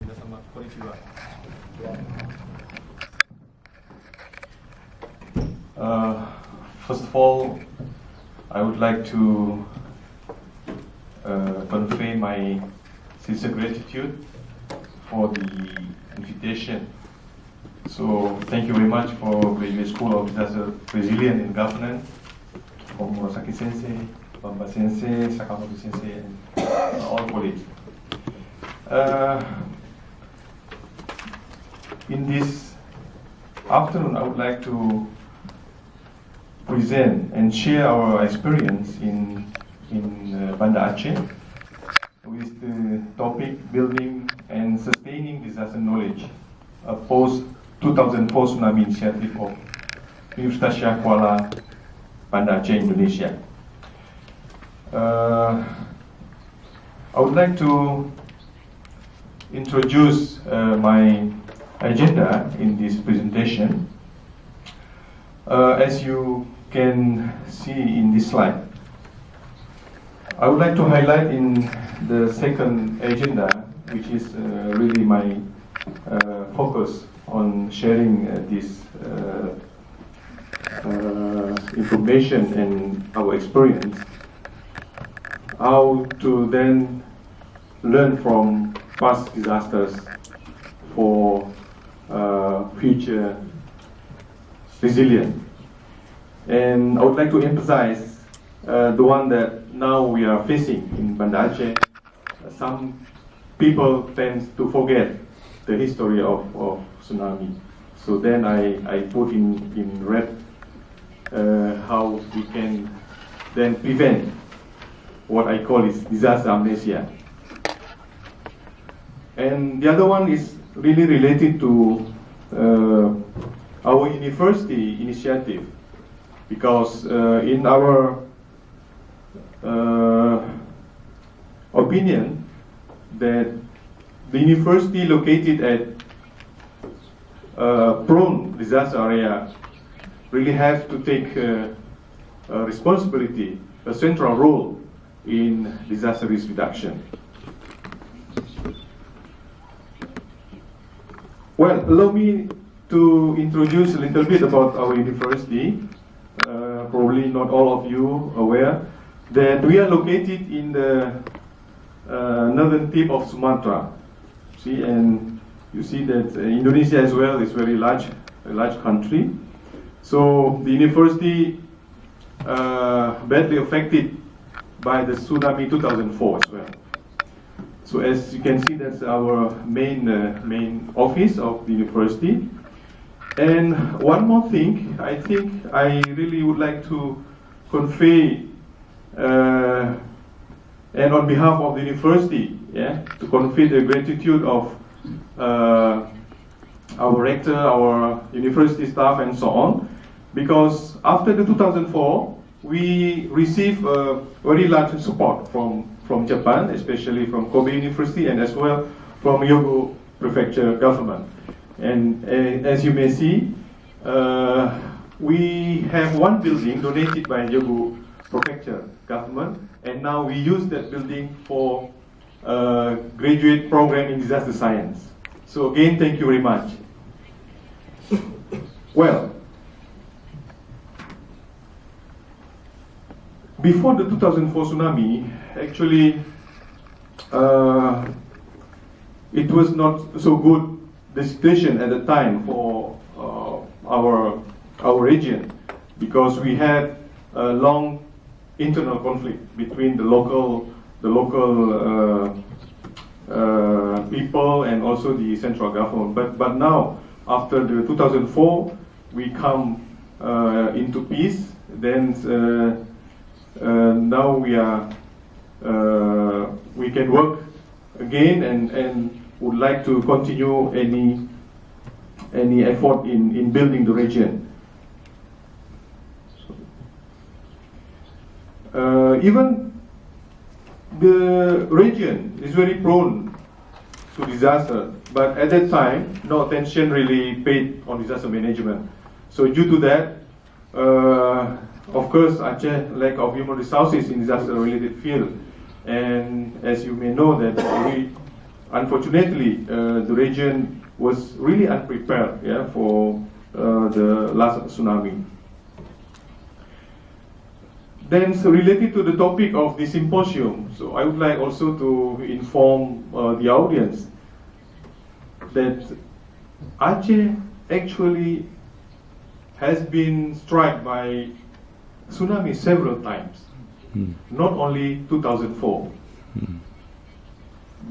皆様こんにちは。First of all, I would like to convey my sincere gratitude for the invitation. So thank you very much for Graduate School of Disaster Resilience and Governance, for Murasaki Sensei, Bamba Sensei, Sakamoto Sensei, and all colleagues. In this afternoon, I would like to present and share our experience in Banda Aceh with the topic Building and Sustaining Disaster Knowledge, a post-2004 Tsunami initiative of Universitas Syiah Kuala, Banda Aceh, Indonesia. I would like to introduce my agenda in this presentation. As you can see in this slide, I would like to highlight in the second agenda, which is really my focus on sharing this information and our experience, how to then learn from past disasters for future resilience. And I would like to emphasize the one that now we are facing in Banda Aceh. Some people tend to forget the history of tsunami. So then I put in red how we can then prevent what I call is disaster amnesia. And the other one is really related to our university initiative, because in our opinion, that the university located at prone disaster area really have to take a responsibility, a central role in disaster risk reduction. Well, allow me to introduce a little bit about our university. Probably not all of you aware that we are located in the northern tip of Sumatra. See, and you see that Indonesia as well is very large, a large country. So the university badly affected by the tsunami 2004 as well. So as you can see, that's our main office of the university. And one more thing, I think I really would like to convey, and on behalf of the university, to convey the gratitude of our rector, our university staff, and so on, because after the 2004, we received very large support from Japan, especially from Kobe University, and as well from Hyogo Prefecture government. And as you may see, we have one building donated by Hyogo Prefecture government, and now we use that building for graduate program in disaster science. So again, thank you very much. Well, before the 2004 tsunami, actually, it was not so good, the situation at the time for our region, because we had a long internal conflict between the local people and also the central government. But now, after the 2004, we come into peace. Then now we can work again and would like to continue any effort in building the region. Even the region is very prone to disaster, but at that time, no attention really paid on disaster management. So due to that, of course, Aceh lack of human resources in disaster-related field, and as you may know that unfortunately, the region was really unprepared, for the last tsunami. Then, so related to the topic of the symposium, so I would like also to inform the audience that Aceh actually has been struck by tsunami several times, not only 2004.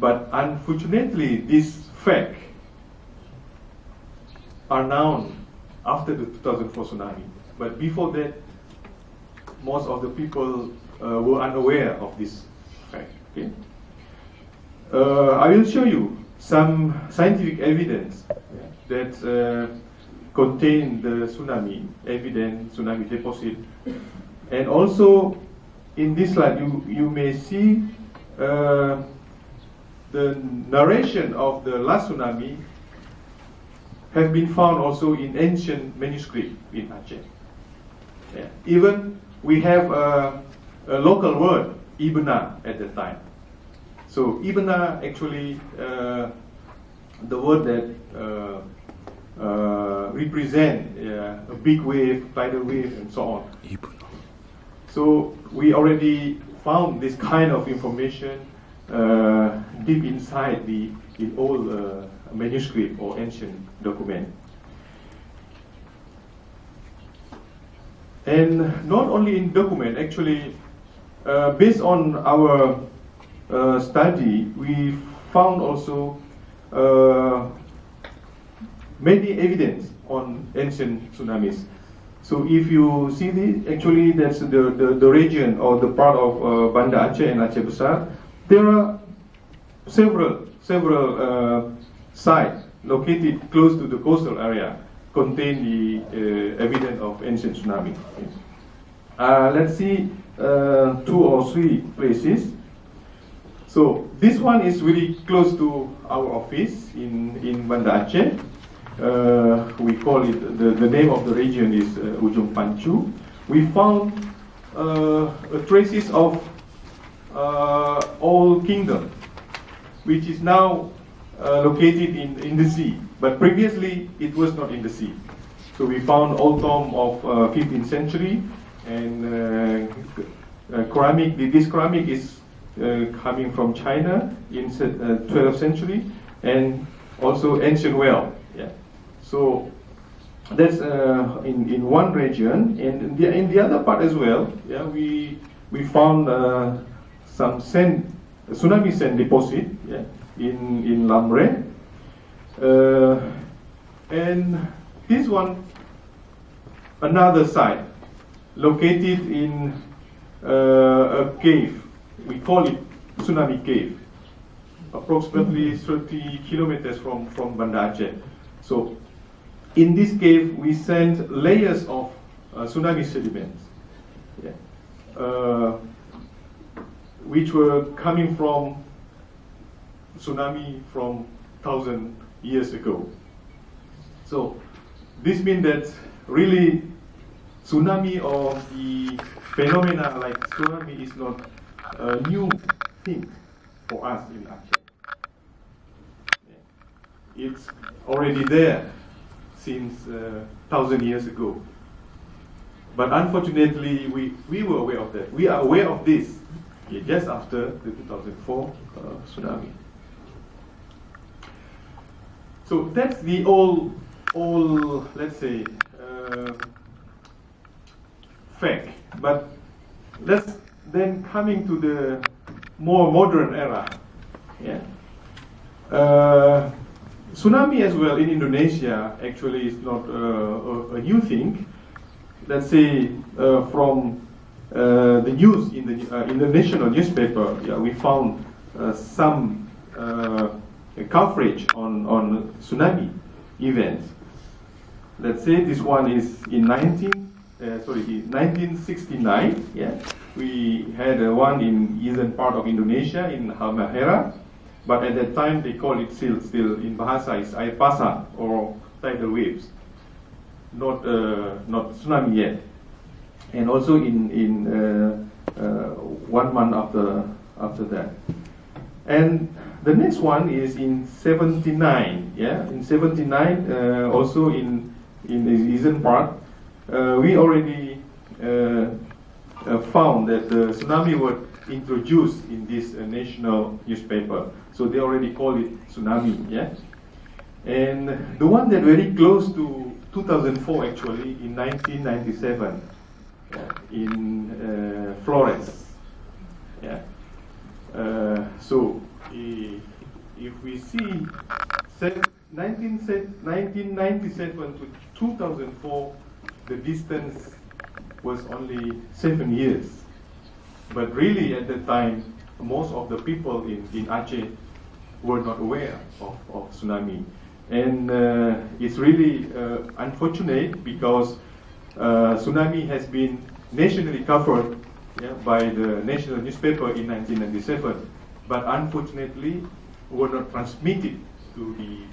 But unfortunately, this fact are known after the 2004 tsunami. But before that, most of the people were unaware of this fact. Okay? I will show you some scientific evidence that contain the tsunami evidence, tsunami deposit, and also in this slide you may see the narration of the last tsunami have been found also in ancient manuscript in Aceh. Even we have a local word, Ibna, at the time. So Ibna actually the word that represent a big wave, tidal wave, and so on. So we already found this kind of information deep inside the old manuscript or ancient document. And not only in document, actually, based on our study, we found also many evidence on ancient tsunamis. So if you see this, actually that's the region or the part of Banda Aceh and Aceh Besar. There are several sites located close to the coastal area contain the evidence of ancient tsunami. Let's see 2 or 3 places. So this one is really close to our office in Banda Aceh. We call it, the name of the region is Ujung Pancu. We found traces of old kingdom, which is now located in the sea, but previously it was not in the sea. So we found old tomb of 15th century and ceramic. This ceramic is coming from China in 12th century, and also ancient well. So that's in one region, and in the other part as well. We found some sand, tsunami sand deposit in Lamre, and this one another site located in a cave. We call it Tsunami Cave, approximately 30 kilometers from Banda Aceh. So in this cave, we sent layers of tsunami sediments, which were coming from tsunami from 1,000 years ago. So this means that really tsunami or the phenomena like tsunami is not a new thing for us in Aceh. It's already there since 1,000 years ago. But unfortunately, we were aware of that. We are aware of this just after the 2004 tsunami. So that's the all let's say, fact. But let's then coming to the more modern era. Tsunami as well in Indonesia actually is not a new thing. Let's say from the news in the national newspaper, we found some coverage on tsunami events. Let's say this one is in 1969. We had one in eastern part of Indonesia in Halmahera. But at that time, they call it still in Bahasa is air pasang or tidal waves, not tsunami yet. And also in 1 month after that. And the next one is in 79. Yeah, in 79, also in the eastern part, we already found that the tsunami was introduced in this national newspaper. So they already call it Tsunami. Yeah, and the one that very close to 2004 actually in 1997 in Flores. Yeah. So if we see 1997 to 2004, the distance was only 7 years. But really at that time, most of the people in Aceh were not aware of tsunami. And it's really unfortunate because tsunami has been nationally covered by the national newspaper in 1997, but unfortunately were not transmitted to the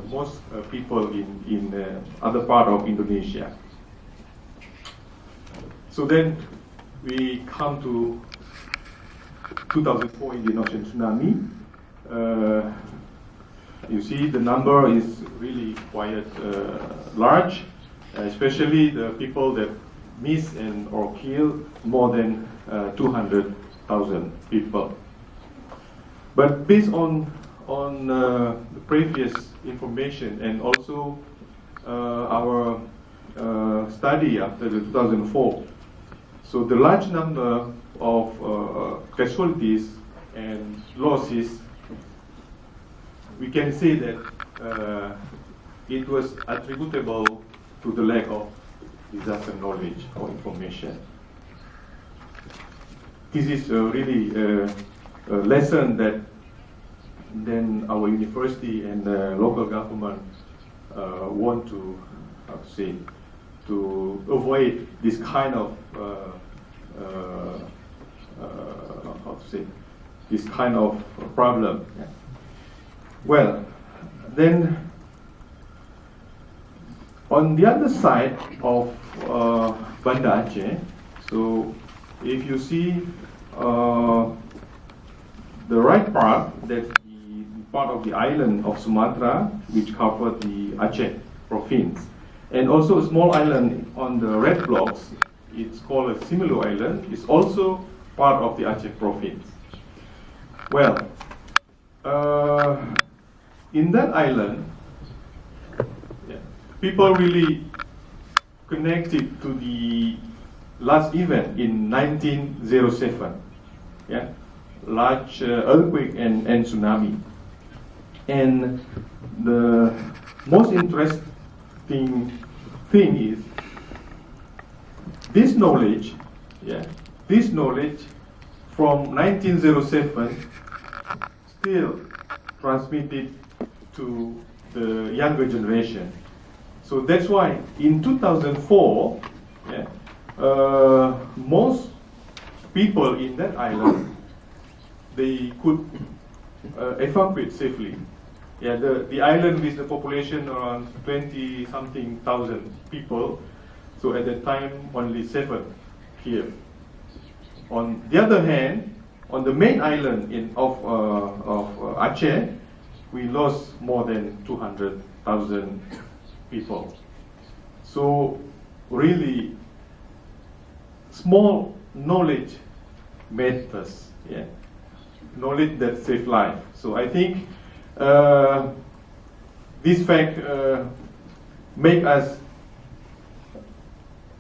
most people in other part of Indonesia. So then we come to 2004 Indian Ocean tsunami. You see the number is really quite large, especially the people that missed and or killed more than 200,000 people. But based on the previous information and also our study after the 2004, so the large number of casualties and losses, we can say that it was attributable to the lack of disaster knowledge or information. This is really a lesson that then our university and local government want to, to avoid this kind of this kind of problem. Yeah. Well, then on the other side of Banda Aceh, so if you see the right part, that's the part of the island of Sumatra, which covers the Aceh province, and also a small island on the red blocks, it's called a Simelu Island, is also part of the Aceh province. Well, in that island, people really connected to the last event in 1907, large earthquake and tsunami. And the most interesting thing is this knowledge, this knowledge from 1907 still transmitted to the younger generation. So that's why in 2004, most people in that island, they could evacuate safely. The island with the population around 20-something thousand people. So at that time, only 7 here. On the other hand, on the main island of Aceh, we lost more than 200,000 people. So really, small knowledge matters. Knowledge that saves life. So I think this fact make us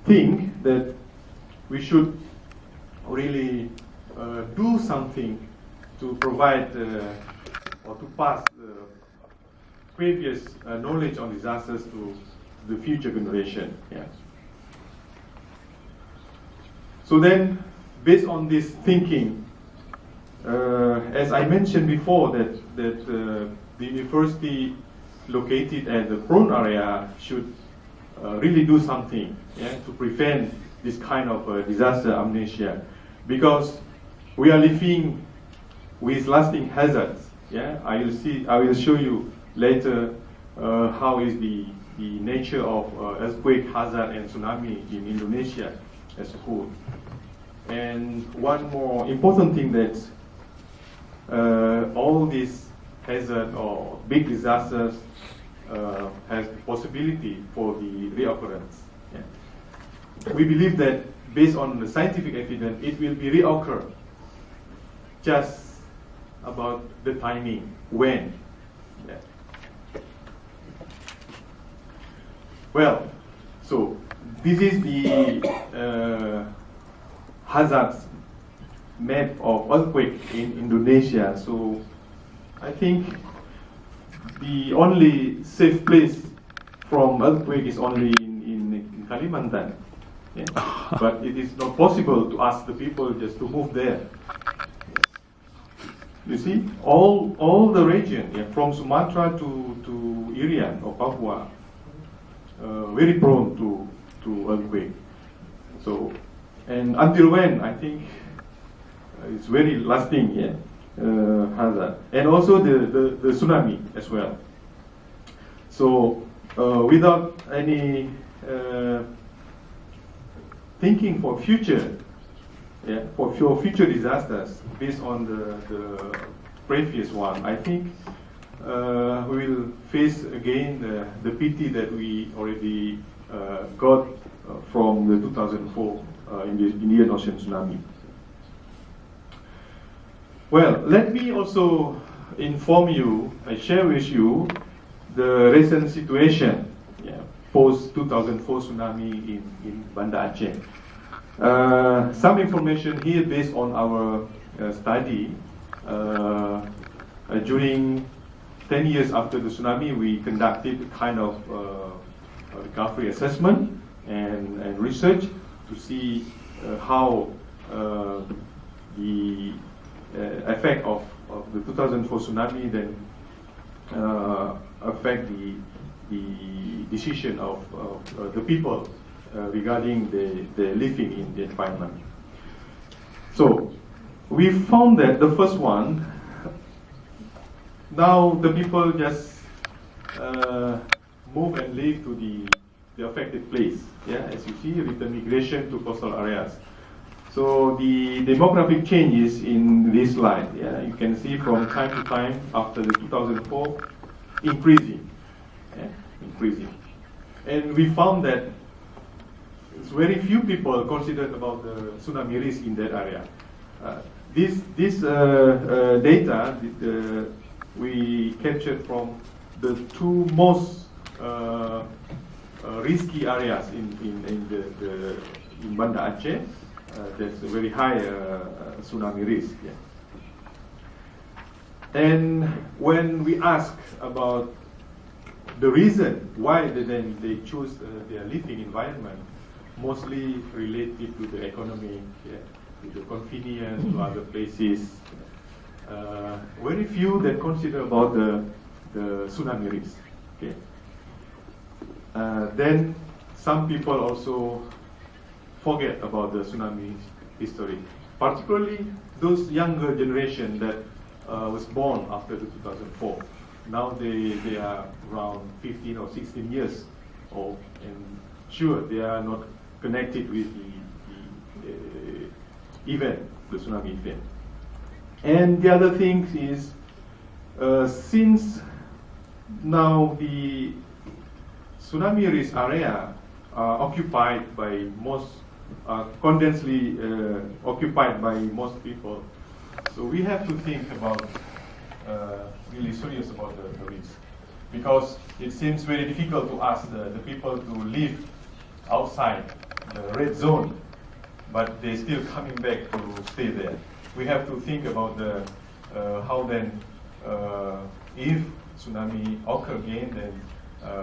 think that we should really do something to provide or to pass the previous knowledge on disasters to the future generation. So then, based on this thinking, as I mentioned before, that the university located at the prone area should really do something to prevent this kind of disaster amnesia, because we are living with lasting hazards. I will show you later how is the nature of earthquake hazard and tsunami in Indonesia as a whole. And one more important thing, that all these hazards or big disasters has the possibility for the reoccurrence. Yeah. We believe that based on the scientific evidence, it will be reoccur. Just about the timing, when. Yeah. Well, so this is the hazards map of earthquake in Indonesia. So I think the only safe place from earthquake is only in Kalimantan. Yeah. But it is not possible to ask the people just to move there. You see, all the region, yeah, from Sumatra to Irian or Papua, very prone to earthquake. So, and until when, I think it's very lasting, yeah, hazard. And also the tsunami as well. So, without any thinking for future, yeah, for future disasters based on the previous one, I think we will face again the pity that we already got from the 2004 Indian Ocean tsunami. Well, let me also inform you, I share with you the recent situation, yeah, post 2004 tsunami in Banda Aceh. Some information here based on our study. During 10 years after the tsunami, we conducted a kind of recovery assessment and research to see how the effect of the 2004 tsunami then affect the decision of the people regarding the living in the environment. So we found that the first one, now the people just move and live to the affected place. Yeah, as you see, return migration to coastal areas. So the demographic changes in this slide, yeah, you can see from time to time after the 2004 increasing, yeah, increasing. And we found that it's very few people considered about the tsunami risk in that area. This data we captured from the two most risky areas in Banda Aceh. There's a very high tsunami risk. Yeah. And when we ask about the reason why they choose their living environment, mostly related to the economy, yeah, to the convenience, to other places. Very few that consider about the tsunami risk. Okay. Then some people also forget about the tsunami history, particularly those younger generation that was born after the 2004. Now they are around 15 or 16 years old, and sure they are not connected with the event, the tsunami event. And the other thing is, since now the tsunami risk area are occupied by most, condensely occupied by most people, so we have to think about really serious about the risk, because it seems very difficult to ask the people to live outside the red zone, but they're still coming back to stay there. We have to think about how then, if tsunami occur again, then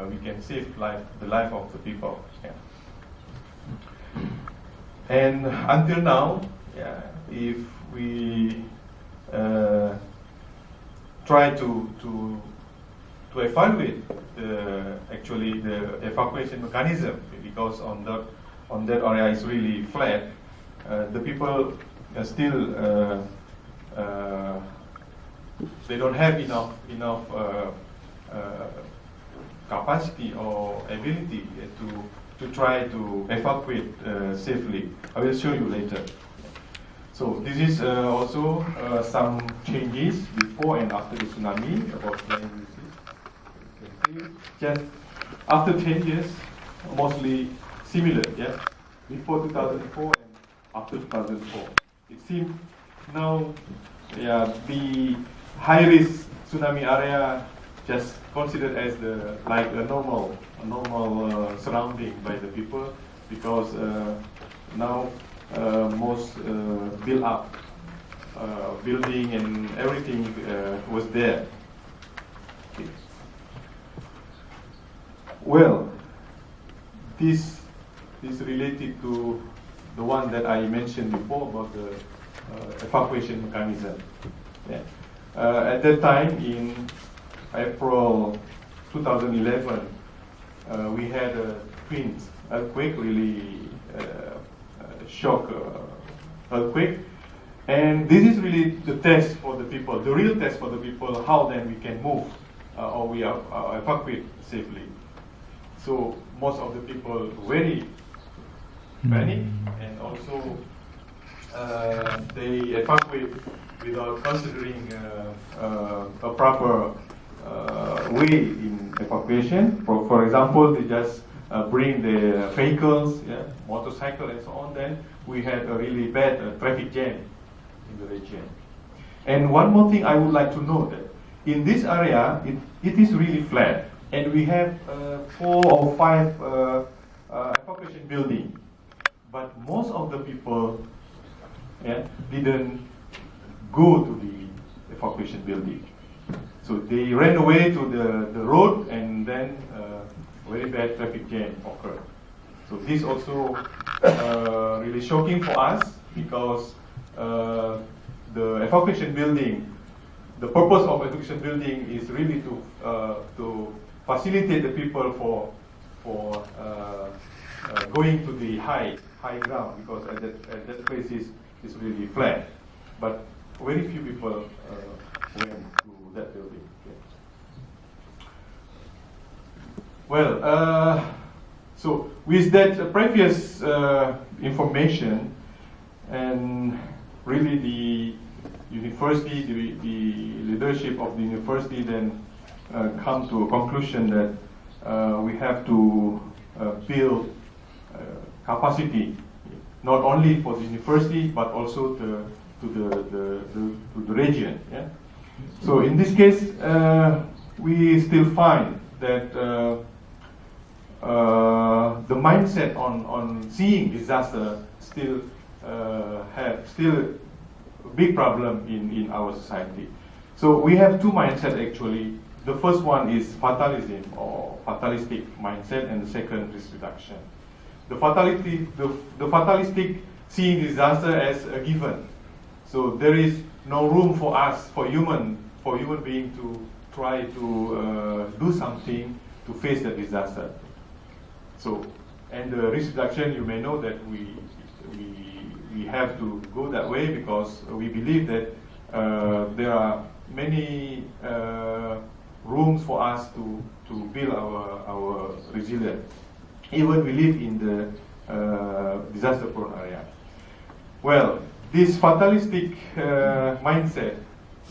we can save the life of the people. Yeah. And until now, yeah, if we try to evaluate actually the evacuation mechanism, because on that area is really flat, the people still they don't have enough capacity or ability to try to evacuate safely. I will show you later. So this is also some changes before and after the tsunami about land uses. Just after 10 years, mostly similar, yeah? Before 2004 and after 2004. It seems now, yeah, the high-risk tsunami area just considered as the like a normal surrounding by the people, because now most built up building and everything was there. Okay. Well, this is related to the one that I mentioned before about the evacuation mechanism. Yeah. At that time, in April 2011, we had a twin earthquake, really shock earthquake. And this is really the test for the people, the real test for the people, how then we can move or we evacuate safely. So most of the people very panic, and also they evacuate without considering a proper way in evacuation. For example, they just bring the vehicles, yeah, motorcycle and so on. Then we had a really bad traffic jam in the region. And one more thing I would like to note, that in this area it is really flat, and we have 4 or 5 evacuation buildings. But most of the people, yeah, didn't go to the evacuation building. So they ran away to the road, and then very bad traffic jam occurred. So this also really shocking for us, because the evacuation building, the purpose of evacuation building is really to facilitate the people for going to the high ground, because at that place is really flat. But very few people went to that building. Okay. Well, so with that previous information, and really the university, the leadership of the university then come to a conclusion that we have to build capacity, not only for the university but also to the region. Yeah? So in this case, we still find that the mindset on seeing disaster still have a big problem in our society. So we have 2 mindsets actually. The first one is fatalism or fatalistic mindset, and the second is reduction. The fatalistic seeing disaster as a given. So there is no room for us, for human being to try to do something to face the disaster. So, and the risk reduction, you may know that we have to go that way, because we believe that there are many rooms for us to build our resilience, even we live in the disaster-prone area. Well, this fatalistic mindset,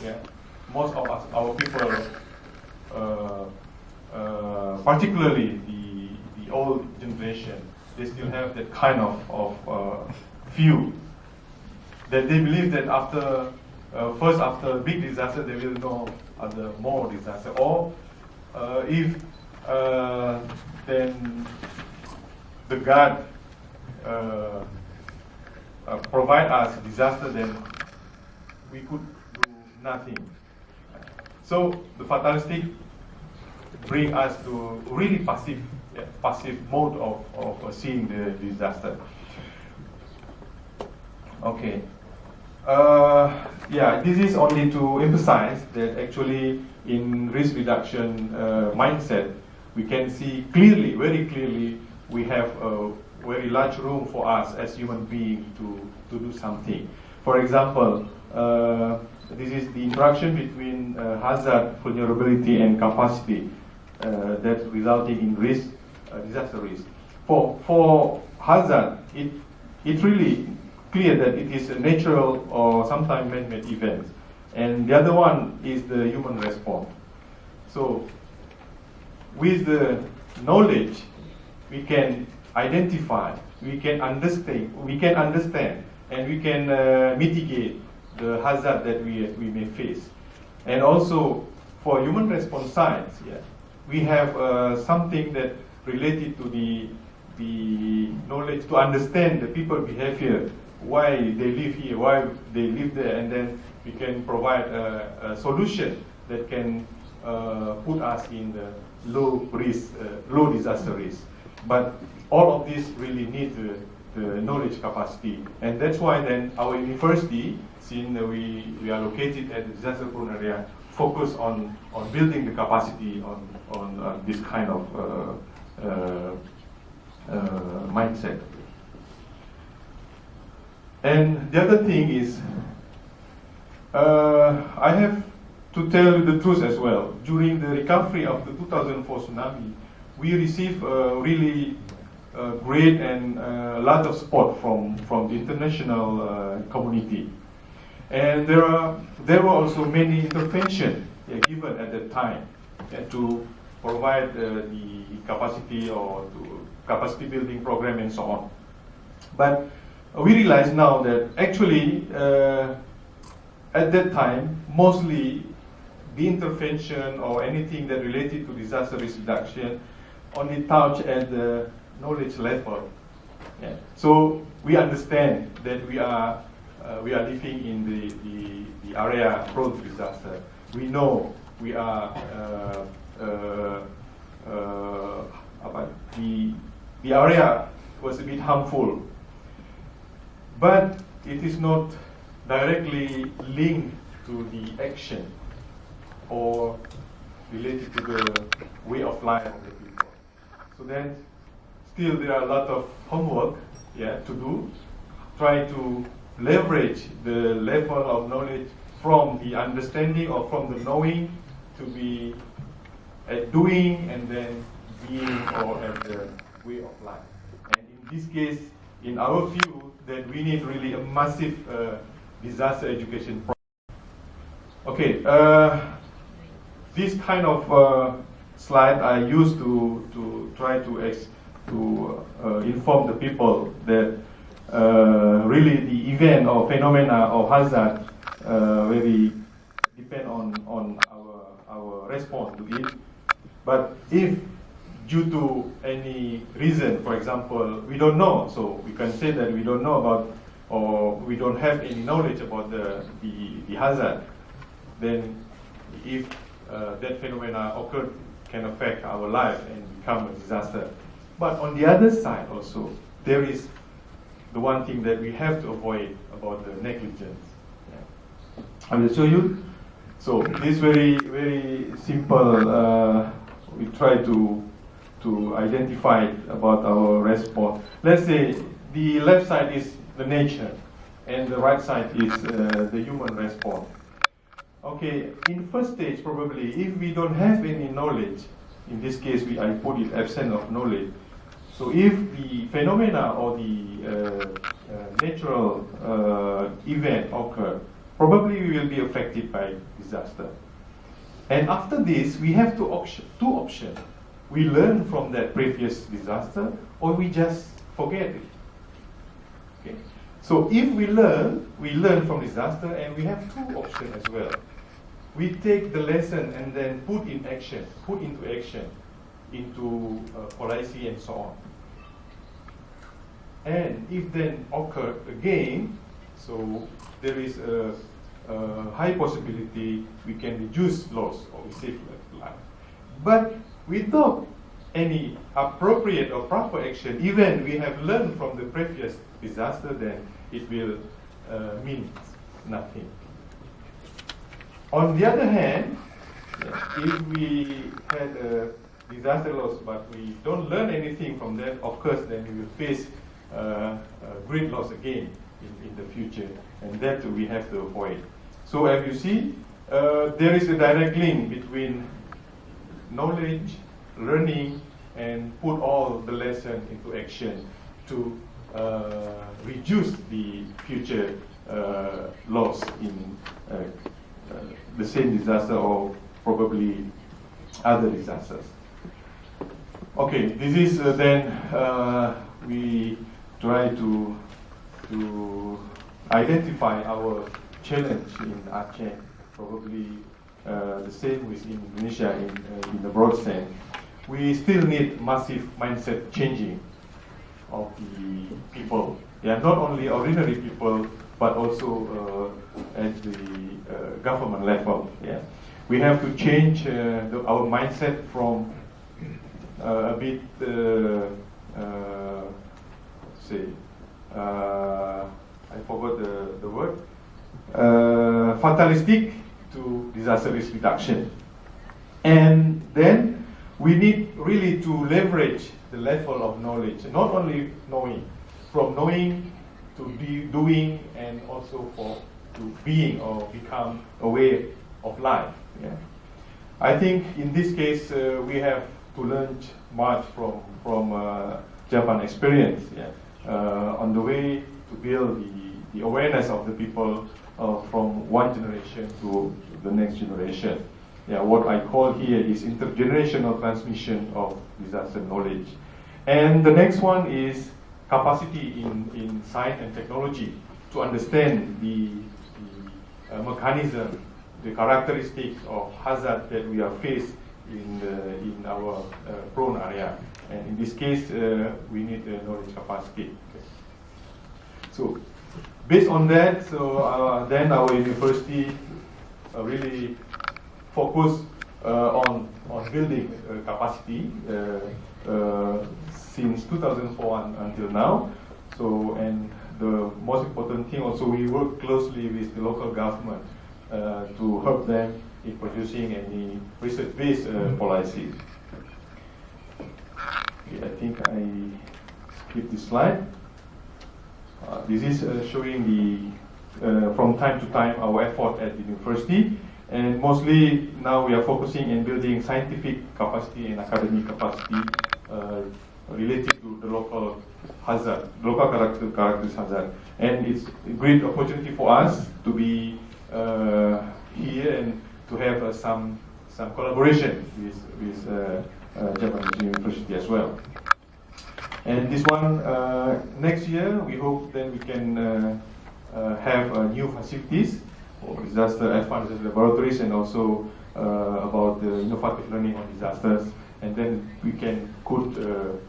yeah, most of us, our people, particularly the old generation, they still have that kind of view, that they believe that after big disaster they will know other more disaster, or if then the God provide us disaster, then we could do nothing. So the fatalistic bring us to really passive mode of seeing the disaster. Okay. Yeah, this is only to emphasize that actually in risk reduction mindset, we can see clearly, very clearly, we have a very large room for us as human beings to do something. For example, this is the interaction between hazard, vulnerability, and capacity that's resulting in risk, disaster risk. For hazard, it really clear that it is a natural or sometimes man-made event. And the other one is the human response. So with the knowledge, we can identify, we can understand, and we can mitigate the hazard that we may face. And also for human response science, we have something that related to the knowledge to understand the people behavior, why they live here, why they live there, and then we can provide a solution that can put us in the low risk, low disaster risk. But all of this really need the knowledge capacity, and that's why then our university, since we are located at the disaster prone area, focus on building the capacity on this kind of mindset. And the other thing is, I have to tell you the truth as well. During the recovery of the 2004 tsunami, we received really great and a lot of support from the international community. And there were also many interventions given at that time to provide the capacity or to capacity building program and so on. But we realize now that actually at that time, mostly the intervention or anything that related to disaster risk reduction only touch at the knowledge level. So we understand that we are living in the area prone to disaster. We know we are the area was a bit harmful, but it is not directly linked to the action or related to the way of life of the people. So then still there are a lot of homework to do, try to leverage the level of knowledge from the understanding or from the knowing to be at doing and then being or at the way of life. And in this case, in our view, that we need really a massive disaster education program. Okay, this kind of slide I used to try to inform the people that really the event or phenomena or hazard really depend on our response to it. But if due to any reason, for example, we don't know, so we can say that we don't know about or we don't have any knowledge about the hazard, then if that phenomena occurred, can affect our life and become a disaster. But on the other side also, there is the one thing that we have to avoid about the negligence. I will show you. So this very, very simple, we try to identify about our response. Let's say the left side is the nature and the right side is the human response. Okay, in first stage probably, if we don't have any knowledge, in this case I put it absent of knowledge. So if the phenomena or the natural event occur, probably we will be affected by disaster. And after this, we have two options. We learn from that previous disaster, or we just forget it. Okay. So if we learn from disaster, and we have two options as well. We take the lesson and then put into action, into policy and so on. And if then occur again, so there is a high possibility we can reduce loss or save life. But without any appropriate or proper action, even we have learned from the previous disaster, then it will mean nothing. On the other hand, if we had a disaster loss but we don't learn anything from that, of course then we will face great loss again in the future, and that we have to avoid. So as you see, there is a direct link between knowledge, learning, and put all the lesson into action to reduce the future loss in the same disaster or probably other disasters. Okay, this is then we try to identify our challenge in Aceh, probably the same with Indonesia in the broad sense. We still need massive mindset changing of the people. Yeah, not only ordinary people, but also at the government level. Yeah, we have to change our mindset from a bit, I forgot the word, fatalistic to disaster risk reduction. And then we need really to leverage the level of knowledge, not only knowing, from knowing to doing, and also to being or become a way of life. Yeah. I think in this case we have to learn much from Japan experience. Yeah. On the way to build the awareness of the people from one generation to the next generation. Yeah, what I call here is intergenerational transmission of disaster knowledge. And the next one is capacity in science and technology to understand the mechanism, the characteristics of hazard that we are faced in our prone area. And in this case, we need the knowledge capacity. Okay. So, based on that, then our university really focus on building capacity since 2004 until now. So, and the most important thing also, we work closely with the local government to help them in producing any research-based policies. Okay, I think I skipped this slide. This is showing from time to time our effort at the university, and mostly now we are focusing on building scientific capacity and academic capacity related to the local hazard, local characteristics hazard. And it's a great opportunity for us to be here and to have some collaboration with Japanese University as well. And this one, next year, we hope then we can have new facilities for advanced laboratories, and also about the innovative learning on disasters. And then we could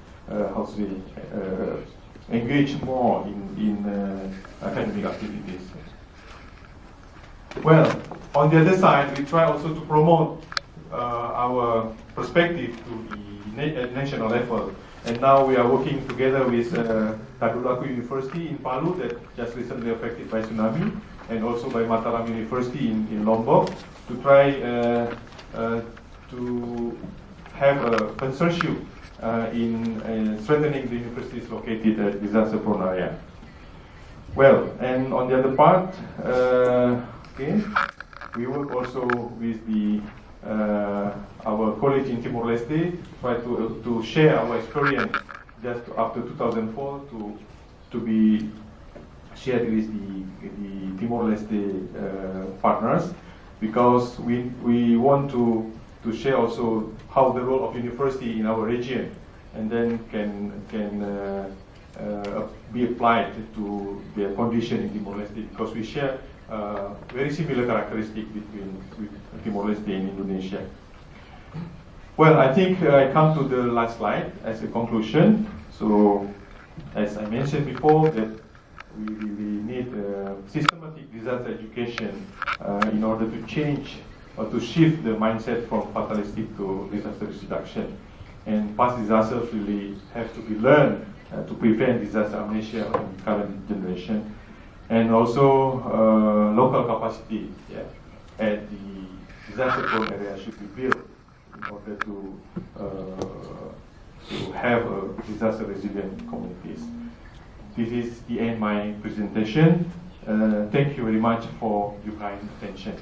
engage more in academic activities. Well, on the other side, we try also to promote our perspective to the national level. And now we are working together with Tadulaku University in Palu, that just recently affected by tsunami, and also by Mataram University in Lombok, to try to have a consortium in strengthening the universities located at disaster-prone area. Well, and on the other part, we work also with our college in Timor-Leste, try to share our experience just after 2004 to be shared with the Timor-Leste partners, because we want to share also how the role of university in our region, and then can be applied to their condition in Timor-Leste, because we share very similar characteristics between Timor-Leste and Indonesia. Well, I think I come to the last slide as a conclusion. So, as I mentioned before, that we need systematic disaster education in order to change or to shift the mindset from fatalistic to disaster risk reduction. And past disasters really have to be learned to prevent disaster amnesia in current generation. And also local capacity at the disaster-prone area should be built in order to have disaster-resilient communities. This is the end of my presentation. Thank you very much for your kind attention.